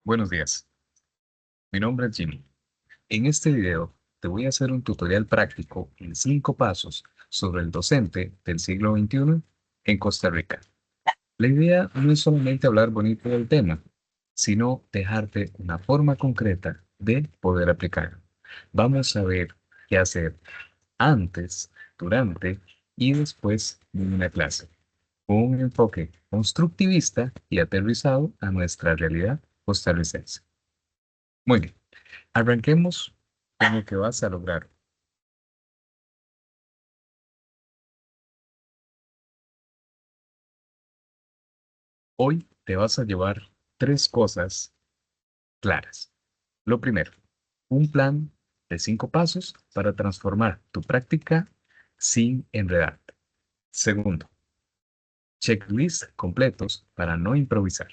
Buenos días, mi nombre es Jimmy. En este video te voy a hacer un tutorial práctico en 5 pasos sobre el docente del siglo XXI en Costa Rica. La idea no es solamente hablar bonito del tema, sino dejarte una forma concreta de poder aplicarlo. Vamos a ver qué hacer antes, durante y después de una clase, con un enfoque constructivista y aterrizado a nuestra realidad costarricense. Muy bien. Arranquemos con lo que vas a lograr. Hoy te vas a llevar 3 cosas claras. Lo primero, un plan de 5 pasos para transformar tu práctica sin enredarte. Segundo, checklist completos para no improvisar.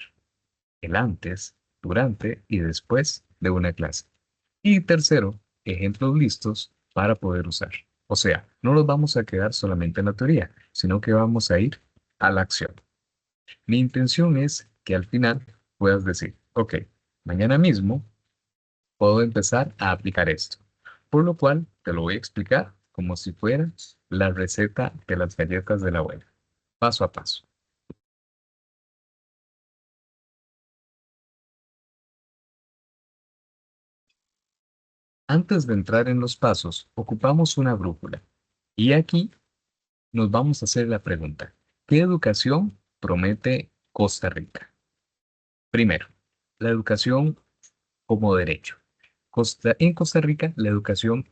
El antes, durante y después de una clase. Y tercero, ejemplos listos para poder usar. O sea, no nos vamos a quedar solamente en la teoría, sino que vamos a ir a la acción. Mi intención es que al final puedas decir, ok, mañana mismo puedo empezar a aplicar esto. Por lo cual te lo voy a explicar como si fuera la receta de las galletas de la abuela, paso a paso. Antes de entrar en los pasos, ocupamos una brújula. Y aquí nos vamos a hacer la pregunta, ¿qué educación promete Costa Rica? Primero, la educación como derecho. En Costa Rica, la educación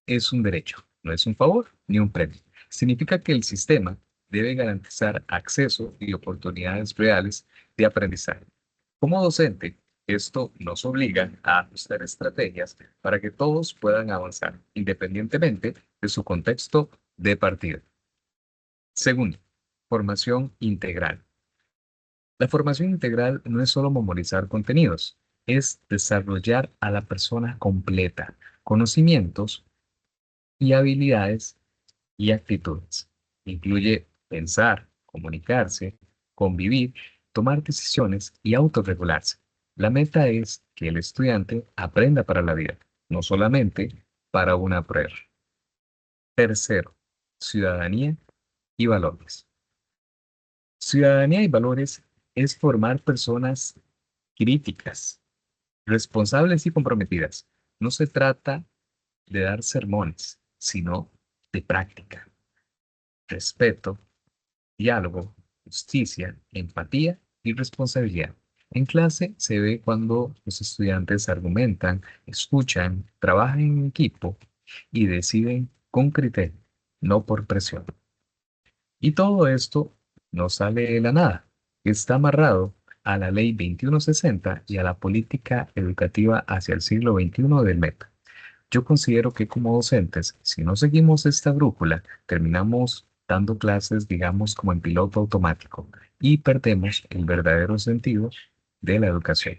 es un derecho, no es un favor ni un premio. Significa que el sistema debe garantizar acceso y oportunidades reales de aprendizaje. Como docente, esto nos obliga a ajustar estrategias para que todos puedan avanzar, independientemente de su contexto de partida. Segundo, formación integral. La formación integral no es solo memorizar contenidos, es desarrollar a la persona completa, conocimientos y habilidades y actitudes. Incluye pensar, comunicarse, convivir, tomar decisiones y autorregularse. La meta es que el estudiante aprenda para la vida, no solamente para una prueba. Tercero, ciudadanía y valores. Ciudadanía y valores es formar personas críticas, responsables y comprometidas. No se trata de dar sermones, sino de práctica, respeto, diálogo, justicia, empatía y responsabilidad. En clase se ve cuando los estudiantes argumentan, escuchan, trabajan en equipo y deciden con criterio, no por presión. Y todo esto no sale de la nada. Está amarrado a la Ley 2160 y a la política educativa hacia el siglo XXI del MEP. Yo considero que como docentes, si no seguimos esta brújula, terminamos dando clases, digamos, como en piloto automático y perdemos el verdadero sentido de la educación.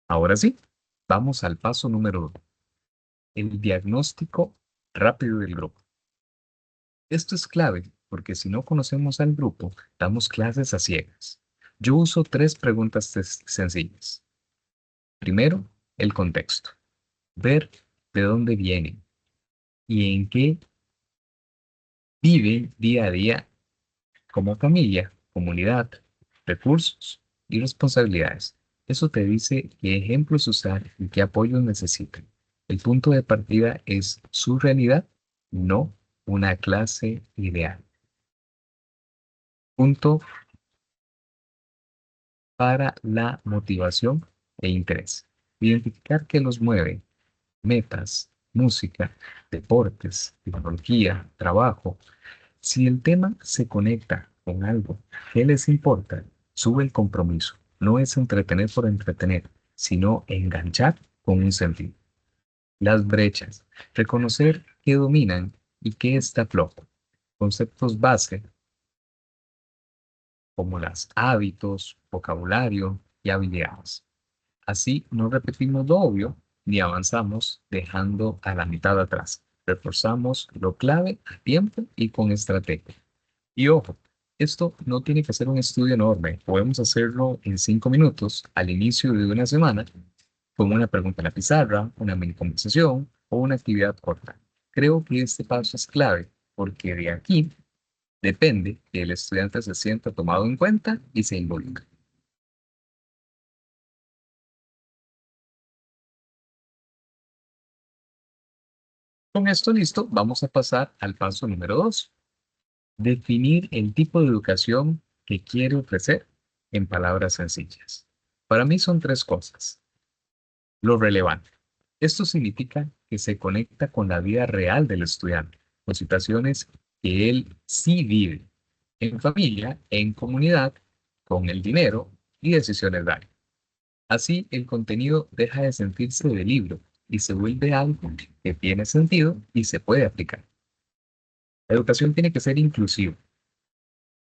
Ahora sí, vamos al paso número 2, el diagnóstico rápido del grupo. Esto es clave porque si no conocemos al grupo, damos clases a ciegas. Yo uso 3 preguntas sencillas. Primero, el contexto. Ver de dónde vienen y en qué viven día a día como familia, comunidad, recursos y responsabilidades. Eso te dice qué ejemplos usar y qué apoyos necesitan. El punto de partida es su realidad, no una clase ideal. Punto para la motivación e interés. Identificar qué los mueve, metas, música, deportes, tecnología, trabajo. Si el tema se conecta con algo que les importa, sube el compromiso. No es entretener por entretener, sino enganchar con un sentido. Las brechas. Reconocer qué dominan y qué está flojo. Conceptos base como los hábitos, vocabulario y habilidades. Así no repetimos lo obvio ni avanzamos dejando a la mitad atrás. Reforzamos lo clave a tiempo y con estrategia. Y ojo, esto no tiene que ser un estudio enorme. Podemos hacerlo en 5 minutos al inicio de una semana con una pregunta en la pizarra, una mini conversación o una actividad corta. Creo que este paso es clave porque de aquí depende que el estudiante se sienta tomado en cuenta y se involucre. Con esto listo, vamos a pasar al paso número 2. Definir el tipo de educación que quiere ofrecer en palabras sencillas. Para mí son tres cosas. Lo relevante. Esto significa que se conecta con la vida real del estudiante, con situaciones que él sí vive, en familia, en comunidad, con el dinero y decisiones diarias. Así, el contenido deja de sentirse de libro y se vuelve algo que tiene sentido y se puede aplicar. La educación tiene que ser inclusiva.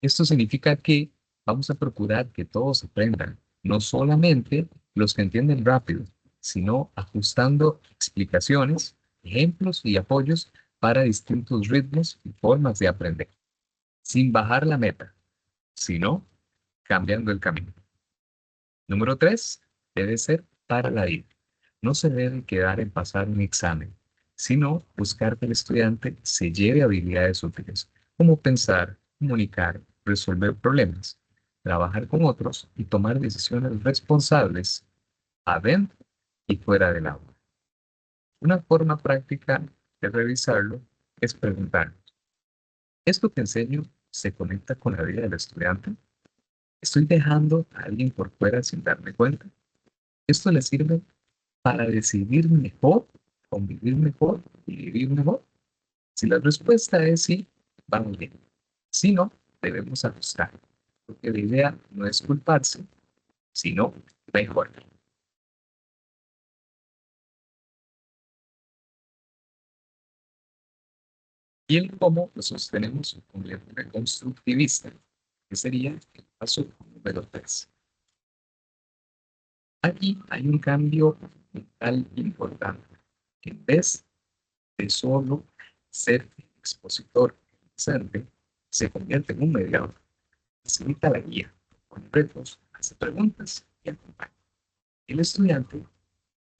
Esto significa que vamos a procurar que todos aprendan, no solamente los que entienden rápido, sino ajustando explicaciones, ejemplos y apoyos para distintos ritmos y formas de aprender, sin bajar la meta, sino cambiando el camino. Número 3, debe ser para la vida. No se debe quedar en pasar un examen, sino buscar que el estudiante se lleve habilidades útiles, como pensar, comunicar, resolver problemas, trabajar con otros y tomar decisiones responsables adentro y fuera del aula. Una forma práctica de revisarlo es preguntar, ¿esto que enseño se conecta con la vida del estudiante? ¿Estoy dejando a alguien por fuera sin darme cuenta? ¿Esto le sirve para decidir mejor, convivir mejor y vivir mejor? Si la respuesta es sí, vamos bien. Si no, debemos ajustar, porque la idea no es culparse, sino mejorar. Y el cómo lo sostenemos con el enfoque constructivista, que sería el paso número 3. Aquí hay un cambio mental importante. En vez de solo ser expositor presente, se convierte en un mediador. Facilita la guía, con retos, hace preguntas y acompaña. El estudiante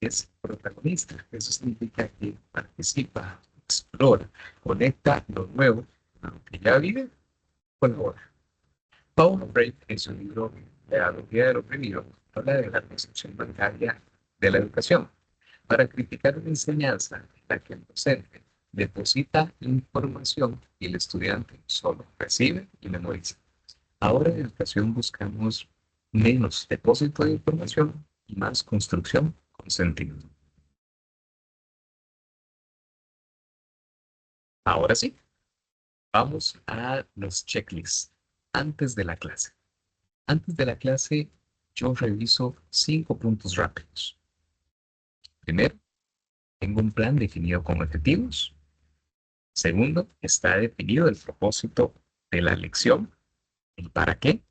es protagonista. Eso significa que participa, explora, conecta lo nuevo a lo que ya vive, colabora. Paulo Freire, en su libro Pedagogía del Oprimido, habla de la concepción bancaria de la educación para criticar una enseñanza en la que el docente deposita información y el estudiante solo recibe y memoriza. Ahora en educación buscamos menos depósito de información y más construcción con sentido. Ahora sí, vamos a los checklists antes de la clase. Antes de la clase, yo reviso 5 puntos rápidos. Primero, tengo un plan definido con objetivos. Segundo, está definido el propósito de la lección, el para qué.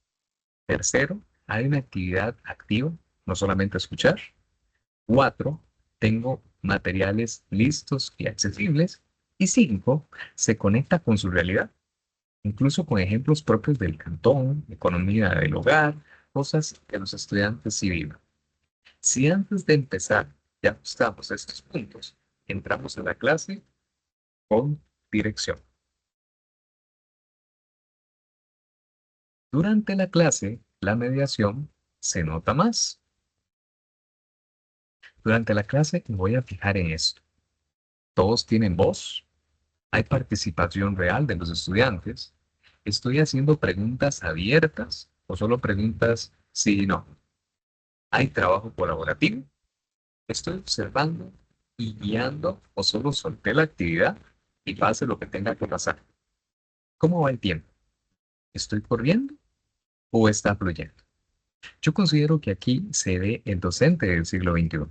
Tercero, hay una actividad activa, no solamente escuchar. 4, tengo materiales listos y accesibles. Y 5, se conecta con su realidad, incluso con ejemplos propios del cantón, economía del hogar, cosas que los estudiantes sí viven. Si antes de empezar ya ajustamos estos puntos, entramos en la clase con dirección. Durante la clase, la mediación se nota más. Durante la clase me voy a fijar en esto. Todos tienen voz, hay participación real de los estudiantes. Estoy haciendo preguntas abiertas o solo preguntas sí y no. Hay trabajo colaborativo. Estoy observando y guiando o solo solté la actividad y pase lo que tenga que pasar. ¿Cómo va el tiempo? ¿Estoy corriendo o está fluyendo? Yo considero que aquí se ve el docente del siglo XXI.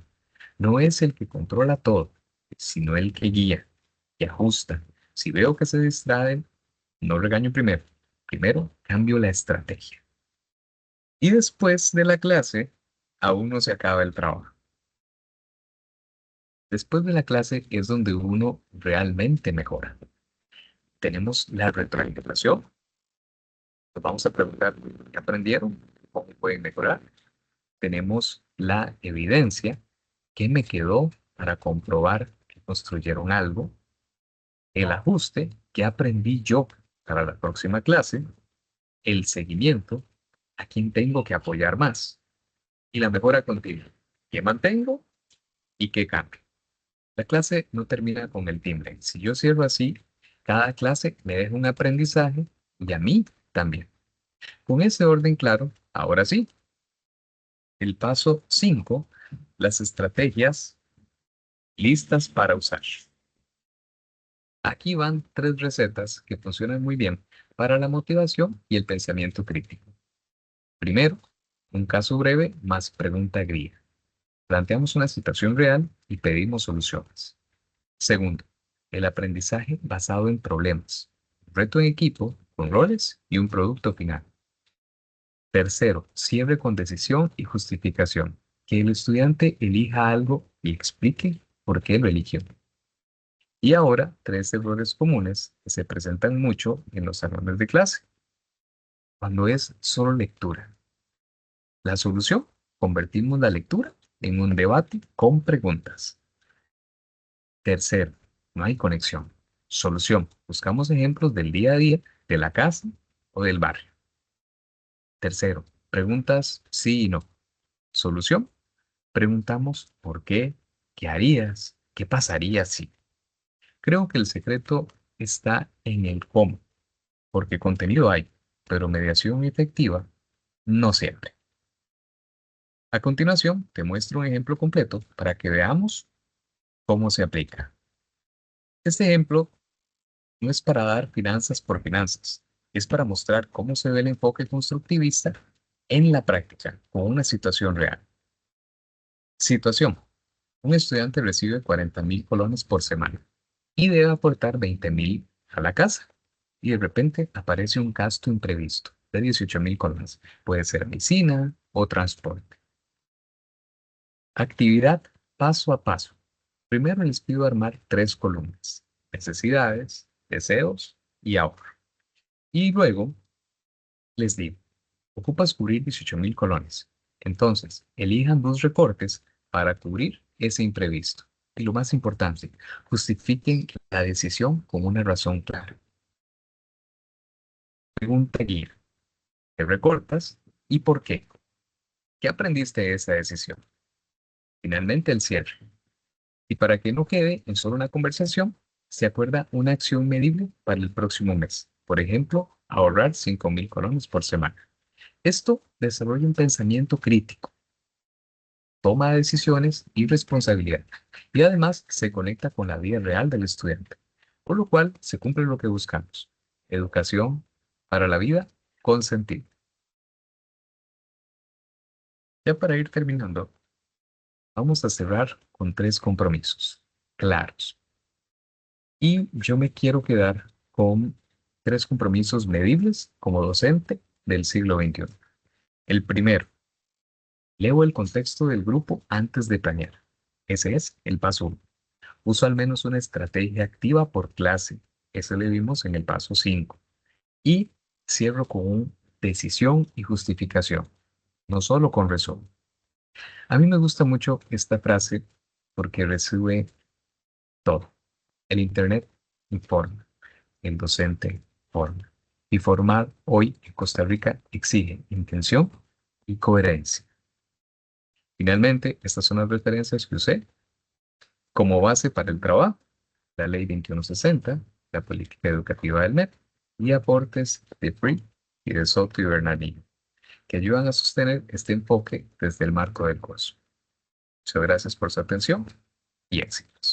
No es el que controla todo, sino el que guía y ajusta. Si veo que se distraen, no regaño primero. Primero cambio la estrategia. Y después de la clase, aún no se acaba el trabajo. Después de la clase es donde uno realmente mejora. Tenemos la retroalimentación. Nos vamos a preguntar qué aprendieron, cómo pueden mejorar. Tenemos la evidencia, qué me quedó para comprobar que construyeron algo. El ajuste, qué aprendí yo para la próxima clase. El seguimiento, a quién tengo que apoyar más. Y la mejora continua, qué mantengo y qué cambio. La clase no termina con el timbre. Si yo cierro así, cada clase me deja un aprendizaje y a mí también. Con ese orden claro, ahora sí, el paso 5, las estrategias listas para usar. Aquí van 3 recetas que funcionan muy bien para la motivación y el pensamiento crítico. Primero, un caso breve más pregunta guía. Planteamos una situación real y pedimos soluciones. Segundo, el aprendizaje basado en problemas. Un reto en equipo, con roles y un producto final. Tercero, cierre con decisión y justificación. Que el estudiante elija algo y explique por qué lo eligió. Y ahora, 3 errores comunes que se presentan mucho en los salones de clase. Cuando es solo lectura. La solución, convertimos la lectura en un debate con preguntas. Tercero, no hay conexión. Solución, buscamos ejemplos del día a día, de la casa o del barrio. Tercero, preguntas sí y no. Solución, preguntamos por qué, qué harías, qué pasaría si. Creo que el secreto está en el cómo, porque contenido hay, pero mediación efectiva no siempre. A continuación, te muestro un ejemplo completo para que veamos cómo se aplica. Este ejemplo no es para dar finanzas por finanzas, es para mostrar cómo se ve el enfoque constructivista en la práctica, con una situación real. Situación. Un estudiante recibe 40.000 colones por semana y debe aportar 20.000 a la casa. Y de repente aparece un gasto imprevisto de 18.000 colones. Puede ser medicina o transporte. Actividad paso a paso. Primero les pido armar 3 columnas. Necesidades, deseos y ahorro. Y luego les digo, ocupas cubrir 18.000 colones. Entonces, elijan 2 recortes para cubrir ese imprevisto. Y lo más importante, justifiquen la decisión con una razón clara. Pregunta guía. ¿Qué recortas y por qué? ¿Qué aprendiste de esa decisión? Finalmente, el cierre. Y para que no quede en solo una conversación, se acuerda una acción medible para el próximo mes. Por ejemplo, ahorrar 5.000 colones por semana. Esto desarrolla un pensamiento crítico, toma de decisiones y responsabilidad. Y además se conecta con la vida real del estudiante, por lo cual se cumple lo que buscamos. Educación para la vida con sentido. Ya para ir terminando, vamos a cerrar con 3 compromisos claros. Y yo me quiero quedar con 3 compromisos medibles como docente del siglo XXI. El primero, leo el contexto del grupo antes de planear. Ese es el paso 1. Uso al menos una estrategia activa por clase. Eso le vimos en el paso 5. Y cierro con un decisión y justificación, no solo con resumen. A mí me gusta mucho esta frase porque resume todo. El Internet informa, el docente forma. Y formar hoy en Costa Rica exige intención y coherencia. Finalmente, estas son las referencias que usé como base para el trabajo: la Ley 2160, la política educativa del MEP y aportes de Free y de Soto y Bernardino, que ayudan a sostener este enfoque desde el marco del curso. Muchas gracias por su atención y éxitos.